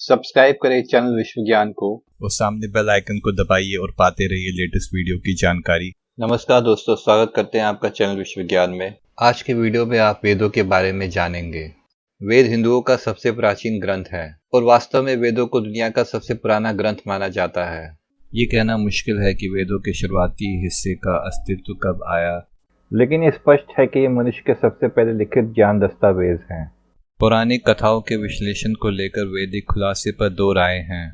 Subscribe करें channel विश्व ज्ञान को और सामने बेल आइकन को दबाइए और पाते रहिए लेटेस्ट वीडियो की जानकारी। नमस्कार दोस्तों, स्वागत करते हैं आपका चैनल विश्व ज्ञान में। आज के वीडियो में आप वेदों के बारे में जानेंगे। वेद हिंदुओं का सबसे प्राचीन ग्रंथ है और वास्तव में वेदों को दुनिया का सबसे पुराना ग्रंथ माना जाता है। ये कहना मुश्किल है कि वेदों के शुरुआती हिस्से का अस्तित्व कब आया, लेकिन ये स्पष्ट है कि ये मनुष्य के सबसे पहले लिखित ज्ञान दस्तावेज हैं। पौराणिक कथाओं के विश्लेषण को लेकर वैदिक खुलासे पर दो राय हैं।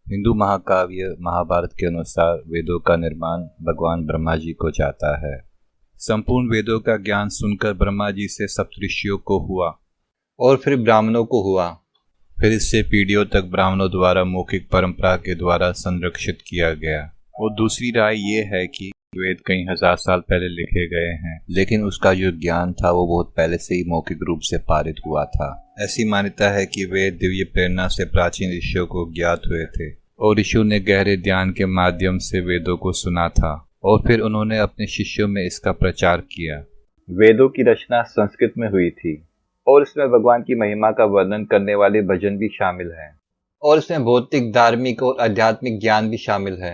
हिंदू महाकाव्य महाभारत के अनुसार वेदों का निर्माण भगवान ब्रह्मा जी को जाता है। संपूर्ण वेदों का ज्ञान सुनकर ब्रह्मा जी से सप्तऋषियों को हुआ और फिर ब्राह्मणों को हुआ। फिर इससे पीढ़ियों तक ब्राह्मणों द्वारा मौखिक परंपरा के द्वारा संरक्षित किया गया। और दूसरी राय ये है कि वेद कई हजार साल पहले लिखे गए हैं, लेकिन उसका जो ज्ञान था वो बहुत पहले से ही मौखिक रूप से पारित हुआ था। ऐसी मान्यता है कि वेद दिव्य प्रेरणा से प्राचीन ऋषियों को ज्ञात हुए थे और ऋषियों ने गहरे ध्यान के माध्यम से वेदों को सुना था और फिर उन्होंने अपने शिष्यों में इसका प्रचार किया। वेदों की रचना संस्कृत में हुई थी और इसमें भगवान की महिमा का वर्णन करने वाले भजन भी शामिल हैं और इसमें भौतिक, धार्मिक और आध्यात्मिक ज्ञान भी शामिल है।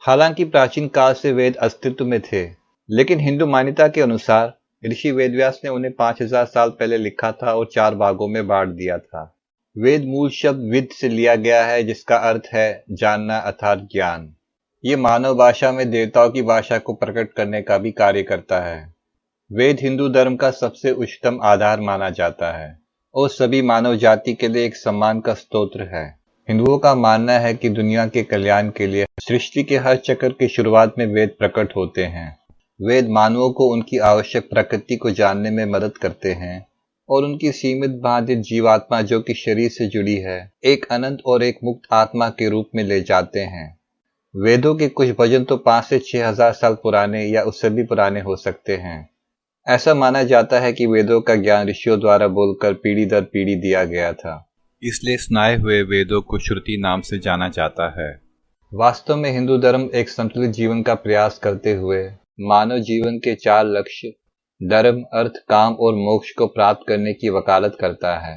हालांकि प्राचीन काल से वेद अस्तित्व में थे, लेकिन हिंदू मान्यता के अनुसार ऋषि वेदव्यास ने उन्हें 5000 साल पहले लिखा था और 4 भागों में बांट दिया था। वेद मूल शब्द विद से लिया गया है, जिसका अर्थ है जानना अर्थात ज्ञान। ये मानव भाषा में देवताओं की भाषा को प्रकट करने का भी कार्य करता है। वेद हिंदू धर्म का सबसे उच्चतम आधार माना जाता है और सभी मानव जाति के लिए एक सम्मान का स्तोत्र है। हिंदुओं का मानना है कि दुनिया के कल्याण के लिए सृष्टि के हर चक्र की शुरुआत में वेद प्रकट होते हैं। वेद मानवों को उनकी आवश्यक प्रकृति को जानने में मदद करते हैं और उनकी सीमित बाधित जीवात्मा जो कि शरीर से जुड़ी है, एक अनंत और एक मुक्त आत्मा के रूप में ले जाते हैं। वेदों के कुछ भजन तो 5 से 6 हजार साल पुराने या उससे भी पुराने हो सकते हैं। ऐसा माना जाता है कि वेदों का ज्ञान ऋषियों द्वारा बोलकर पीढ़ी दर पीढ़ी दिया गया था, इसलिए सुनाए हुए वेदों को श्रुति नाम से जाना जाता है। वास्तव में हिंदू धर्म एक संतुलित जीवन का प्रयास करते हुए मानव जीवन के 4 लक्ष्य धर्म, अर्थ, काम और मोक्ष को प्राप्त करने की वकालत करता है।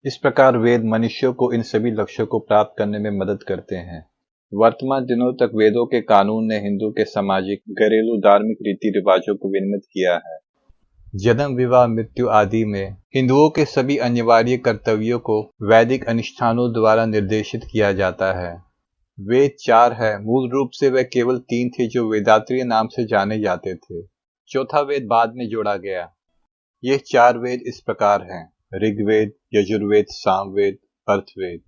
इस प्रकार वेद मनुष्यों को इन सभी लक्ष्यों को प्राप्त करने में मदद करते हैं। वर्तमान दिनों तक वेदों के कानून ने हिंदू के सामाजिक, घरेलू, धार्मिक रीति रिवाजों को विनियमित किया है। जन्म, विवाह, मृत्यु आदि में हिंदुओं के सभी अनिवार्य कर्तव्यों को वैदिक अनुष्ठानों द्वारा निर्देशित किया जाता है। वेद 4 है। मूल रूप से वे केवल 3 थे जो वेदात्रीय नाम से जाने जाते थे। चौथा वेद बाद में जोड़ा गया। ये 4 वेद इस प्रकार हैं: ऋग्वेद, यजुर्वेद, सामवेद, अर्थवेद।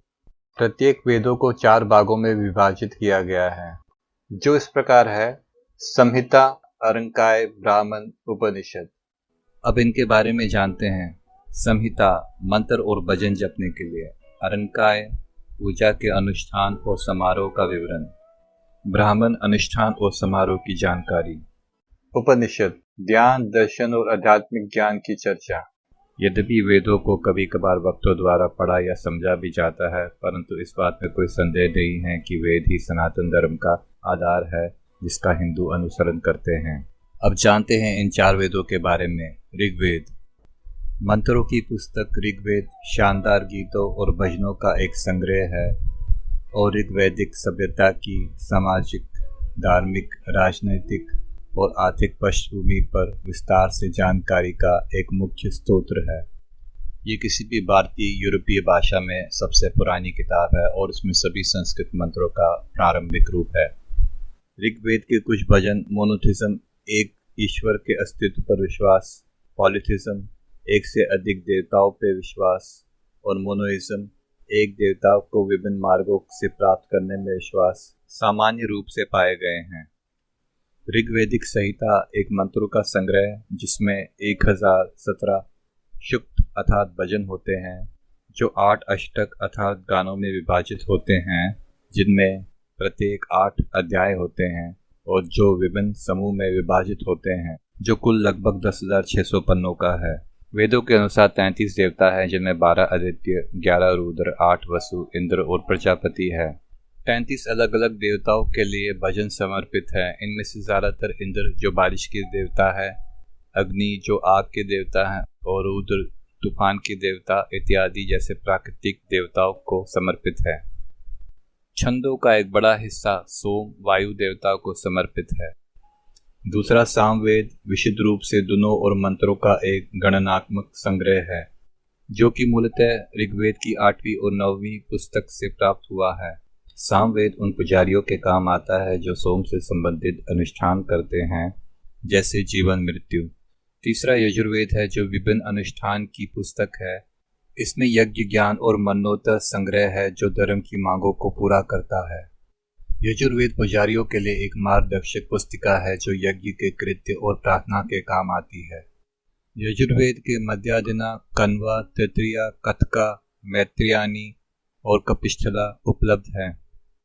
प्रत्येक वेदों को 4 भागों में विभाजित किया गया है, जो इस प्रकार है: संहिता, अरंकाय, ब्राह्मण, उपनिषद। अब इनके बारे में जानते हैं। संहिता मंत्र और भजन जपने के लिए। अरंकाय पूजा के अनुष्ठान और समारोह का विवरण। ब्राह्मण अनुष्ठान और समारोह की जानकारी। उपनिषद ध्यान, दर्शन और आध्यात्मिक ज्ञान की चर्चा। यद्यपि वेदों को कभी कभार भक्तों द्वारा पढ़ा या समझा भी जाता है, परंतु इस बात में कोई संदेह नहीं है कि वेद ही सनातन धर्म का आधार है जिसका हिंदू अनुसरण करते हैं। अब जानते हैं इन 4 वेदों के बारे में। ऋग्वेद मंत्रों की पुस्तक। ऋग्वेद शानदार गीतों और भजनों का एक संग्रह है और ऋग्वैदिक सभ्यता की सामाजिक, धार्मिक, राजनीतिक और आर्थिक पृष्ठभूमि पर विस्तार से जानकारी का एक मुख्य स्तोत्र है। ये किसी भी भारतीय यूरोपीय भाषा में सबसे पुरानी किताब है और इसमें सभी संस्कृत मंत्रों का प्रारंभिक रूप है। ऋग्वेद के कुछ भजन मोनोथिज्म, एक ईश्वर के अस्तित्व पर विश्वास, पॉलीथिज्म, एक से अधिक देवताओं पर विश्वास, और मोनोइज्म, एक देवता को विभिन्न मार्गों से प्राप्त करने में विश्वास, सामान्य रूप से पाए गए हैं। ऋग्वैदिक संहिता एक मंत्रों का संग्रह जिसमें 1017 सूक्त अर्थात भजन होते हैं, जो 8 अष्टक अर्थात गानों में विभाजित होते हैं, जिनमें प्रत्येक 8 अध्याय होते हैं और जो विभिन्न समूह में विभाजित होते हैं, जो कुल लगभग 10,600 पन्नों का है। वेदों के अनुसार 33 देवता हैं, जिनमें 12 आदित्य, 11 रुद्र, 8 वसु, इंद्र और प्रजापति है। 33 अलग अलग देवताओं के लिए भजन समर्पित है। इनमें से ज्यादातर इंद्र जो बारिश के देवता है, अग्नि जो आग के देवता हैं, और रुद्र तूफान के देवता इत्यादि जैसे प्राकृतिक देवताओं को समर्पित है। छंदों का एक बड़ा हिस्सा सोम वायु देवता को समर्पित है। दूसरा सामवेद विशुद्ध रूप से दुनों और मंत्रों का एक गणनात्मक संग्रह है, जो कि मूलतः ऋग्वेद की 8वीं और 9वीं पुस्तक से प्राप्त हुआ है। सामवेद उन पुजारियों के काम आता है जो सोम से संबंधित अनुष्ठान करते हैं, जैसे जीवन मृत्यु। तीसरा यजुर्वेद है, जो विभिन्न अनुष्ठान की पुस्तक है। इसमें यज्ञ ज्ञान और मनोतर संग्रह है, जो धर्म की मांगों को पूरा करता है। यजुर्वेद पुजारियों के लिए एक मार्गदर्शक पुस्तिका है, जो यज्ञ के कृत्य और प्रार्थना के काम आती है। यजुर्वेद के मध्यादिना, कन्वा, तैत्तिरीय, कथका, मैत्रेयानी और कपिस्थला उपलब्ध हैं।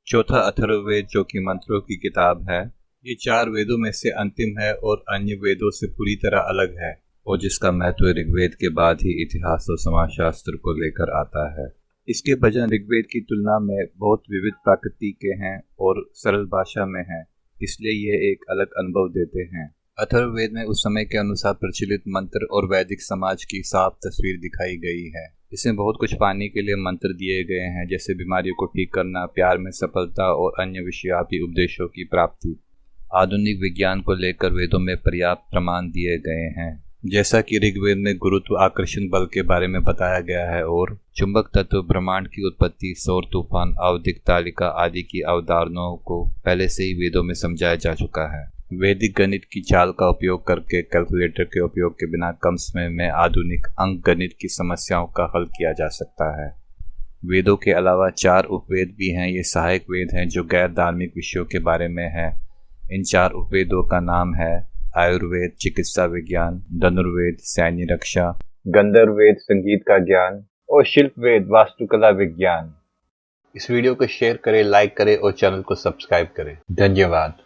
चौथा अथर्ववेद, जो कि मंत्रों की किताब है, ये 4 वेदों में से अंतिम है और अन्य वेदों से पूरी तरह अलग है, और जिसका महत्व ऋग्वेद के बाद ही इतिहास और समाजशास्त्र को लेकर आता है। इसके भजन ऋग्वेद की तुलना में बहुत विविध प्रकृति के हैं और सरल भाषा में हैं, इसलिए ये एक अलग अनुभव देते हैं। अथर्ववेद में उस समय के अनुसार प्रचलित मंत्र और वैदिक समाज की साफ तस्वीर दिखाई गई है। इसमें बहुत कुछ पाने के लिए मंत्र दिए गए हैं, जैसे बीमारियों को ठीक करना, प्यार में सफलता और अन्य विषयापी उपदेशों की प्राप्ति। आधुनिक विज्ञान को लेकर वेदों में पर्याप्त प्रमाण दिए गए हैं, जैसा कि ऋग्वेद में गुरुत्व आकर्षण बल के बारे में बताया गया है और चुंबक तत्व, ब्रह्मांड की उत्पत्ति, सौर तूफान, आवधिक तालिका आदि की अवधारणाओं को पहले से ही वेदों में समझाया जा चुका है। वैदिक गणित की चाल का उपयोग करके कैलकुलेटर के उपयोग के बिना कम समय में आधुनिक अंक गणित की समस्याओं का हल किया जा सकता है। वेदों के अलावा 4 उपवेद भी हैं। ये सहायक वेद हैं जो गैर धार्मिक विषयों के बारे में हैं। इन 4 उपवेदों का नाम है आयुर्वेद चिकित्सा विज्ञान, धनुर्वेद सैन्य रक्षा, गंधर्ववेद संगीत का ज्ञान और शिल्पवेद वास्तुकला विज्ञान। इस वीडियो को शेयर करें, लाइक करें और चैनल को सब्सक्राइब करें। धन्यवाद।